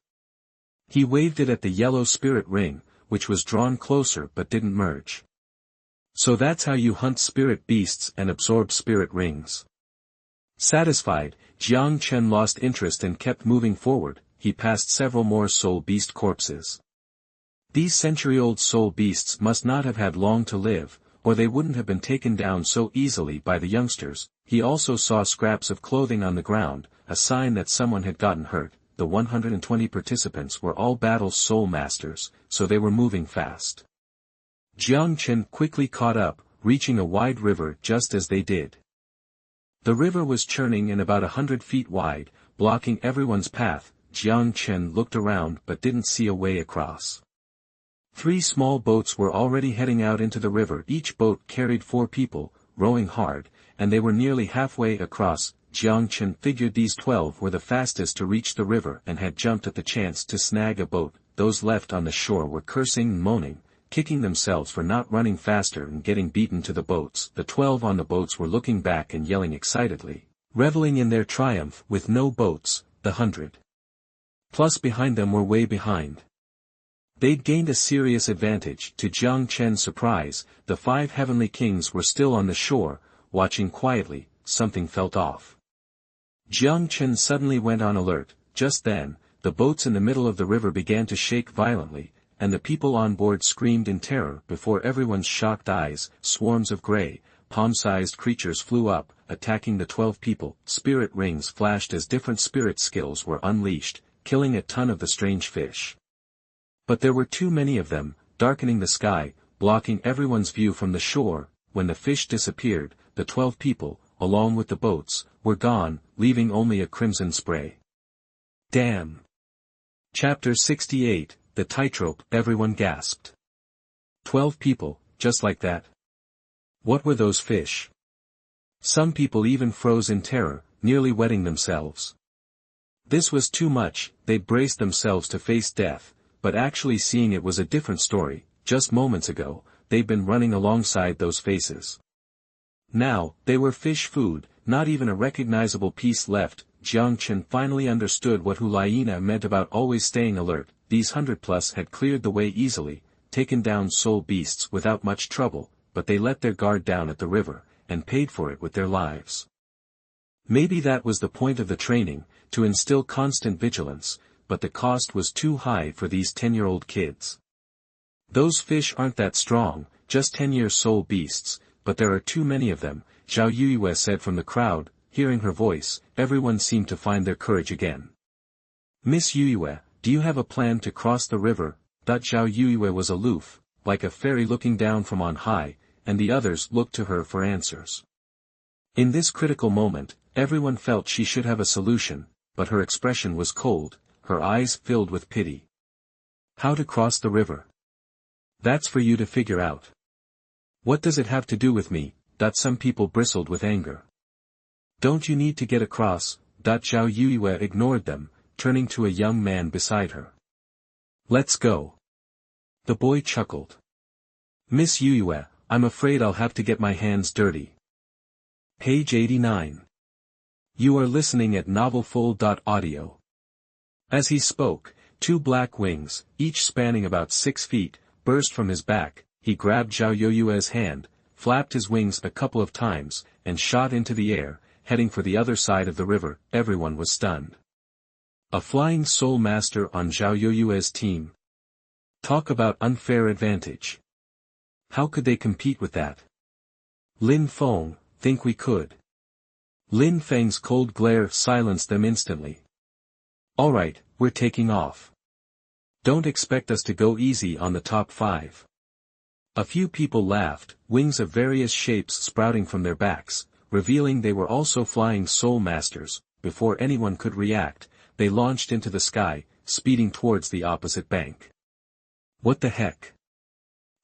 He waved it at the yellow spirit ring, which was drawn closer but didn't merge. So that's how you hunt spirit beasts and absorb spirit rings. Satisfied, Jiang Chen lost interest and kept moving forward. He passed several more soul beast corpses. These century-old soul beasts must not have had long to live, or they wouldn't have been taken down so easily by the youngsters. He also saw scraps of clothing on the ground, a sign that someone had gotten hurt. The 120 participants were all battle soul masters, so they were moving fast. Jiang Chen quickly caught up, reaching a wide river just as they did. The river was churning and about 100 feet wide, blocking everyone's path. Jiang Chen looked around but didn't see a way across. 3 small boats were already heading out into the river. Each boat carried 4 people, rowing hard, and they were nearly halfway across. Jiang Chen figured these 12 were the fastest to reach the river and had jumped at the chance to snag a boat. Those left on the shore were cursing and moaning, kicking themselves for not running faster and getting beaten to the boats. The 12 on the boats were looking back and yelling excitedly, reveling in their triumph. With no boats, the 100 plus behind them were way behind. They'd gained a serious advantage. To Jiang Chen's surprise, the 5 heavenly kings were still on the shore, watching quietly. Something felt off. Jiang Chen suddenly went on alert. Just then, the boats in the middle of the river began to shake violently, and the people on board screamed in terror. Before everyone's shocked eyes, swarms of gray, palm-sized creatures flew up, attacking the 12 people. Spirit rings flashed as different spirit skills were unleashed, killing a ton of the strange fish. But there were too many of them, darkening the sky, blocking everyone's view from the shore. When the fish disappeared, the 12 people, along with the boats, were gone, leaving only a crimson spray. Damn! Chapter 68, The Tightrope. Everyone gasped. 12 people, just like that? What were those fish? Some people even froze in terror, nearly wetting themselves. This was too much. They braced themselves to face death, but actually seeing it was a different story. Just moments ago, they'd been running alongside those faces. Now, they were fish food, not even a recognizable piece left. Jiang Chen finally understood what Hulayina meant about always staying alert. These 100+ had cleared the way easily, taken down soul beasts without much trouble, but they let their guard down at the river, and paid for it with their lives. Maybe that was the point of the training, to instill constant vigilance, but the cost was too high for these 10-year-old kids. Those fish aren't that strong, just 10-year soul beasts, but there are too many of them, Zhao Yuyue said from the crowd. Hearing her voice, everyone seemed to find their courage again. Miss Yuyue, do you have a plan to cross the river? Zhao Yuyue was aloof, like a fairy looking down from on high, and the others looked to her for answers. In this critical moment, everyone felt she should have a solution, but her expression was cold, her eyes filled with pity. How to cross the river? That's for you to figure out. What does it have to do with me? Some people bristled with anger. Don't you need to get across? Zhao Yuyue ignored them, turning to a young man beside her. Let's go. The boy chuckled. Miss Yuyue, I'm afraid I'll have to get my hands dirty. Page 89. You are listening at novelfull.audio. As he spoke, 2 black wings, each spanning about 6 feet, burst from his back. He grabbed Zhao Yuyue's hand, flapped his wings a couple of times, and shot into the air, heading for the other side of the river. Everyone was stunned. A flying soul master on Zhao Yuyue's team. Talk about unfair advantage. How could they compete with that? Lin Feng, think we could? Lin Feng's cold glare silenced them instantly. Alright, we're taking off. Don't expect us to go easy on the top 5. A few people laughed, wings of various shapes sprouting from their backs, revealing they were also flying soul masters. Before anyone could react, they launched into the sky, speeding towards the opposite bank. What the heck?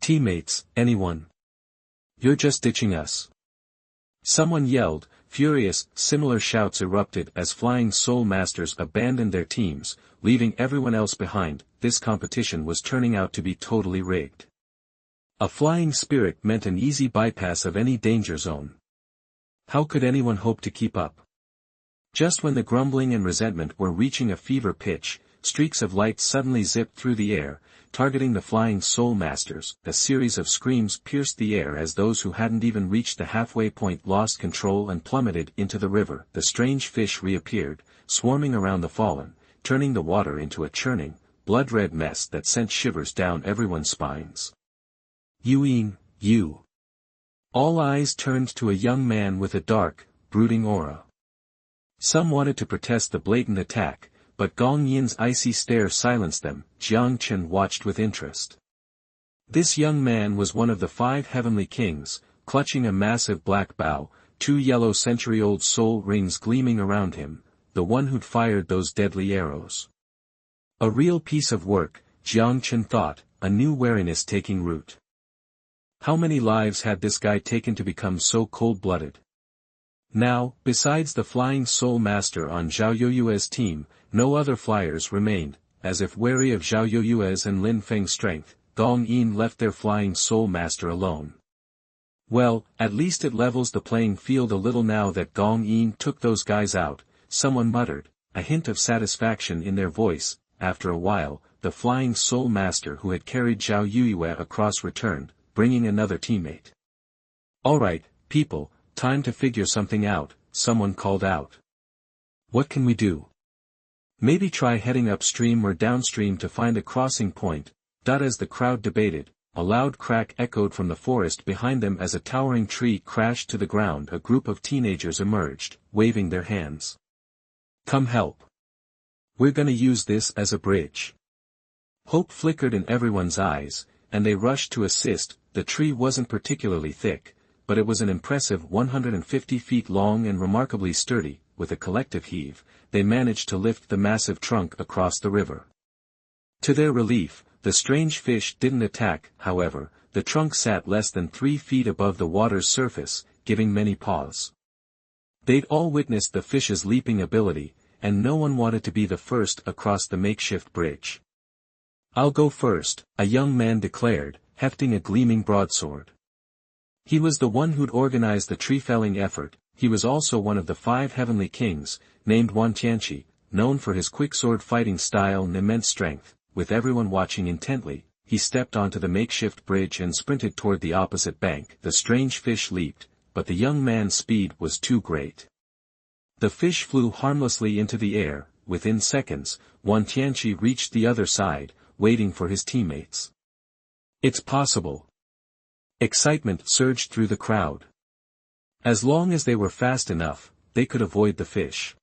Teammates, anyone? You're just ditching us. Someone yelled, furious. Similar shouts erupted as flying soul masters abandoned their teams, leaving everyone else behind. This competition was turning out to be totally rigged. A flying spirit meant an easy bypass of any danger zone. How could anyone hope to keep up? Just when the grumbling and resentment were reaching a fever pitch, streaks of light suddenly zipped through the air, targeting the flying soul masters. A series of screams pierced the air as those who hadn't even reached the halfway point lost control and plummeted into the river. The strange fish reappeared, swarming around the fallen, turning the water into a churning, blood-red mess that sent shivers down everyone's spines. Yuin, you. All eyes turned to a young man with a dark, brooding aura. Some wanted to protest the blatant attack, but Gong Yin's icy stare silenced them. Jiang Chen watched with interest. This young man was one of the 5 heavenly kings, clutching a massive black bow, 2 yellow century-old soul rings gleaming around him, the one who'd fired those deadly arrows. A real piece of work, Jiang Chen thought, a new wariness taking root. How many lives had this guy taken to become so cold-blooded? Now, besides the flying soul master on Zhao Youyue's team, no other flyers remained. As if wary of Zhao Youyue's and Lin Feng's strength, Gong Yin left their flying soul master alone. Well, at least it levels the playing field a little now that Gong Yin took those guys out, someone muttered, a hint of satisfaction in their voice. After a while, the flying soul master who had carried Zhao Youyue across returned, bringing another teammate. Alright, people, time to figure something out, someone called out. What can we do? Maybe try heading upstream or downstream to find a crossing point. As the crowd debated, a loud crack echoed from the forest behind them as a towering tree crashed to the ground. A group of teenagers emerged, waving their hands. Come help. We're gonna use this as a bridge. Hope flickered in everyone's eyes, and they rushed to assist. The tree wasn't particularly thick, but it was an impressive 150 feet long and remarkably sturdy. With a collective heave, they managed to lift the massive trunk across the river. To their relief, the strange fish didn't attack. However, the trunk sat less than 3 feet above the water's surface, giving many pause. They'd all witnessed the fish's leaping ability, and no one wanted to be the first across the makeshift bridge. I'll go first, a young man declared, hefting a gleaming broadsword. He was the one who'd organized the tree-felling effort. He was also one of the 5 heavenly kings, named Wan Tianqi, known for his quick-sword fighting style and immense strength. With everyone watching intently, he stepped onto the makeshift bridge and sprinted toward the opposite bank. The strange fish leaped, but the young man's speed was too great. The fish flew harmlessly into the air. Within seconds, Wan Tianqi reached the other side, waiting for his teammates. It's possible. Excitement surged through the crowd. As long as they were fast enough, they could avoid the fish.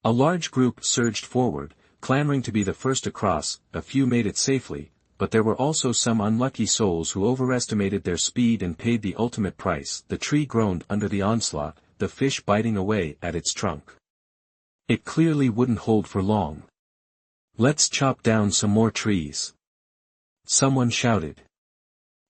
A large group surged forward, clamoring to be the first across. A few made it safely, but there were also some unlucky souls who overestimated their speed and paid the ultimate price. The tree groaned under the onslaught, the fish biting away at its trunk. It clearly wouldn't hold for long. Let's chop down some more trees. Someone shouted.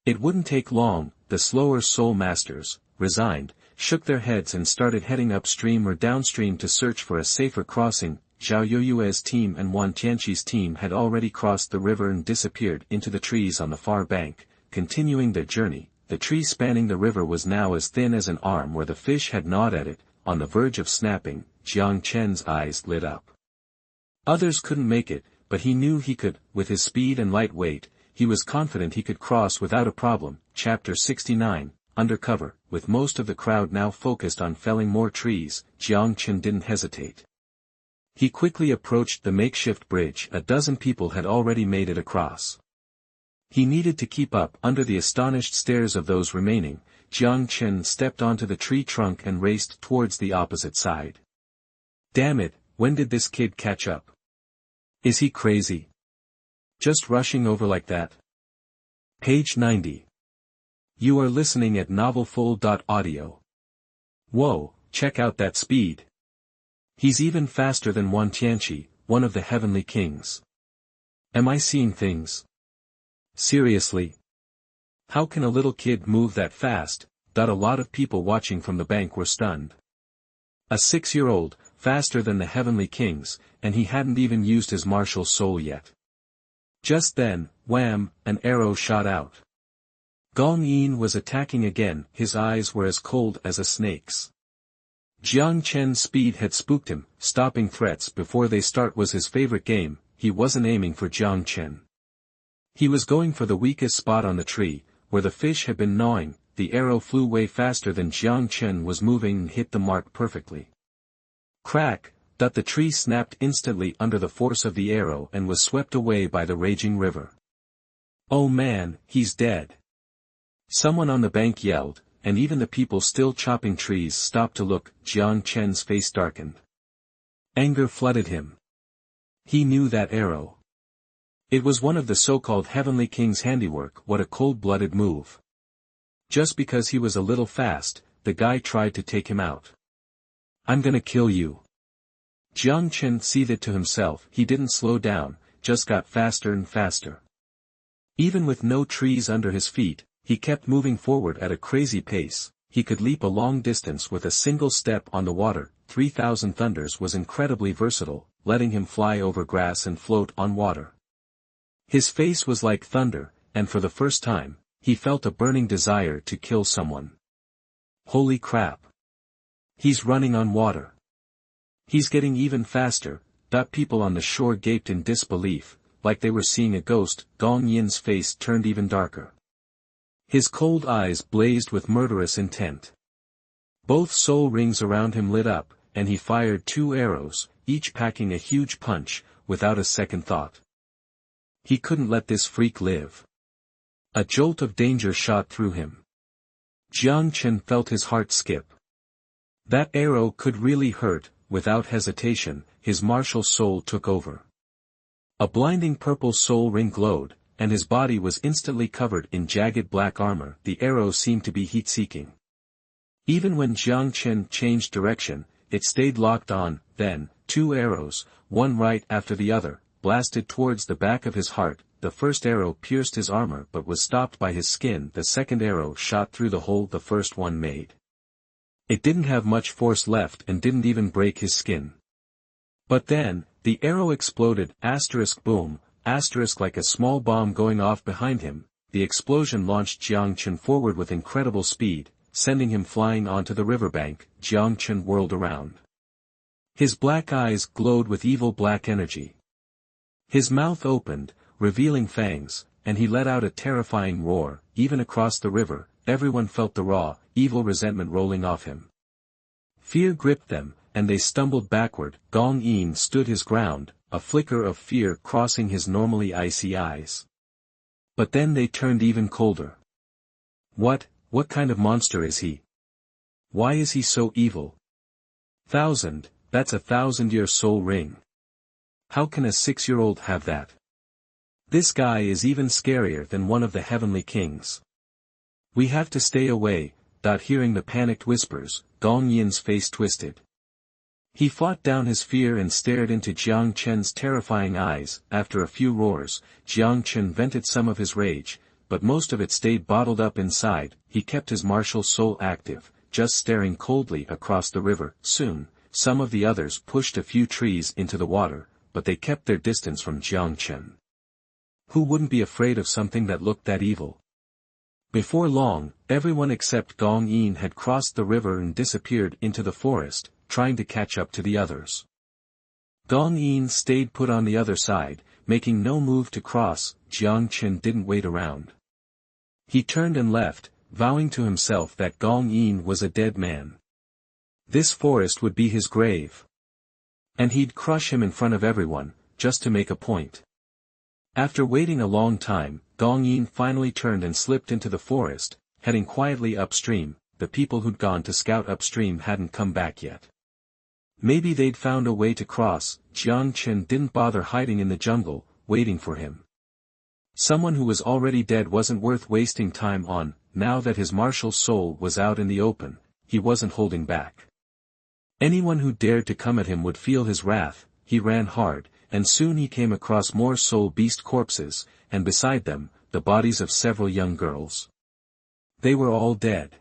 It wouldn't take long. The slower soul masters, resigned, shook their heads and started heading upstream or downstream to search for a safer crossing. Zhao Youyue's team and Wan Tianqi's team had already crossed the river and disappeared into the trees on the far bank, continuing their journey. The tree spanning the river was now as thin as an arm where the fish had gnawed at it, on the verge of snapping. Jiang Chen's eyes lit up. Others couldn't make it, but he knew he could. With his speed and light weight, he was confident he could cross without a problem. Chapter 69. Undercover. With most of the crowd now focused on felling more trees, Jiang Chen didn't hesitate. He quickly approached the makeshift bridge. A dozen people had already made it across. He needed to keep up. Under the astonished stares of those remaining, Jiang Chen stepped onto the tree trunk and raced towards the opposite side. Damn it, when did this kid catch up? Is he crazy? Just rushing over like that? Page 90. You are listening at novelfull.audio. Whoa, check out that speed. He's even faster than Wan Tianqi, one of the heavenly kings. Am I seeing things? Seriously? How can a little kid move that fast? A lot of people watching from the bank were stunned. A 6-year-old, faster than the heavenly kings, and he hadn't even used his martial soul yet. Just then, wham, an arrow shot out. Gong Yin was attacking again. His eyes were as cold as a snake's. Jiang Chen's speed had spooked him. Stopping threats before they start was his favorite game. he wasn't aiming for Jiang Chen. He was going for the weakest spot on the tree, where the fish had been gnawing. The arrow flew way faster than Jiang Chen was moving and hit the mark perfectly. Crack! The tree snapped instantly under the force of the arrow and was swept away by the raging river. "Oh man, he's dead!" Someone on the bank yelled, and even the people still chopping trees stopped to look. Jiang Chen's face darkened. Anger flooded him. He knew that arrow. It was one of the so-called Heavenly King's handiwork. What a cold-blooded move. Just because he was a little fast, the guy tried to take him out. "I'm gonna kill you." Jiang Chen seethed to himself. He didn't slow down, just got faster and faster. Even with no trees under his feet, he kept moving forward at a crazy pace. He could leap a long distance with a single step on the water. 3,000 Thunders was incredibly versatile, letting him fly over grass and float on water. His face was like thunder, and for the first time, he felt a burning desire to kill someone. Holy crap! He's running on water. He's getting even faster. People on the shore gaped in disbelief, like they were seeing a ghost. Gong Yin's face turned even darker. His cold eyes blazed with murderous intent. Both soul rings around him lit up, and he fired 2 arrows, each packing a huge punch, without a second thought. He couldn't let this freak live. A jolt of danger shot through him. Jiang Chen felt his heart skip. That arrow could really hurt. Without hesitation, his martial soul took over. A blinding purple soul ring glowed, and his body was instantly covered in jagged black armor. The arrow seemed to be heat-seeking. Even when Jiang Chen changed direction, it stayed locked on. Then, 2 arrows, one right after the other, blasted towards the back of his heart. The first arrow pierced his armor but was stopped by his skin. The second arrow shot through the hole the first one made. It didn't have much force left and didn't even break his skin. But then, the arrow exploded. Boom, like a small bomb going off behind him. The explosion launched Jiang Chen forward with incredible speed, sending him flying onto the riverbank. Jiang Chen whirled around. His black eyes glowed with evil black energy. His mouth opened, revealing fangs, and he let out a terrifying roar. Even across the river, everyone felt the raw, evil resentment rolling off him. Fear gripped them, and they stumbled backward. Gong Yin stood his ground, a flicker of fear crossing his normally icy eyes. But then they turned even colder. What kind of monster is he? Why is he so evil? 1,000, that's a 1,000-year soul ring. How can a 6-year-old have that? This guy is even scarier than one of the Heavenly Kings. We have to stay away. Hearing the panicked whispers, Gong Yin's face twisted. He fought down his fear and stared into Jiang Chen's terrifying eyes. After a few roars, Jiang Chen vented some of his rage, but most of it stayed bottled up inside. He kept his martial soul active, just staring coldly across the river. Soon, some of the others pushed a few trees into the water, but they kept their distance from Jiang Chen. Who wouldn't be afraid of something that looked that evil? Before long, everyone except Gong Yin had crossed the river and disappeared into the forest, trying to catch up to the others. Gong Yin stayed put on the other side, making no move to cross. Jiang Chen didn't wait around. He turned and left, vowing to himself that Gong Yin was a dead man. This forest would be his grave. And he'd crush him in front of everyone, just to make a point. After waiting a long time, Gong Yin finally turned and slipped into the forest, heading quietly upstream. The people who'd gone to scout upstream hadn't come back yet. Maybe they'd found a way to cross. Jiang Chen didn't bother hiding in the jungle, waiting for him. Someone who was already dead wasn't worth wasting time on. Now that his martial soul was out in the open, he wasn't holding back. Anyone who dared to come at him would feel his wrath. He ran hard, and soon he came across more soul beast corpses, and beside them, the bodies of several young girls. They were all dead.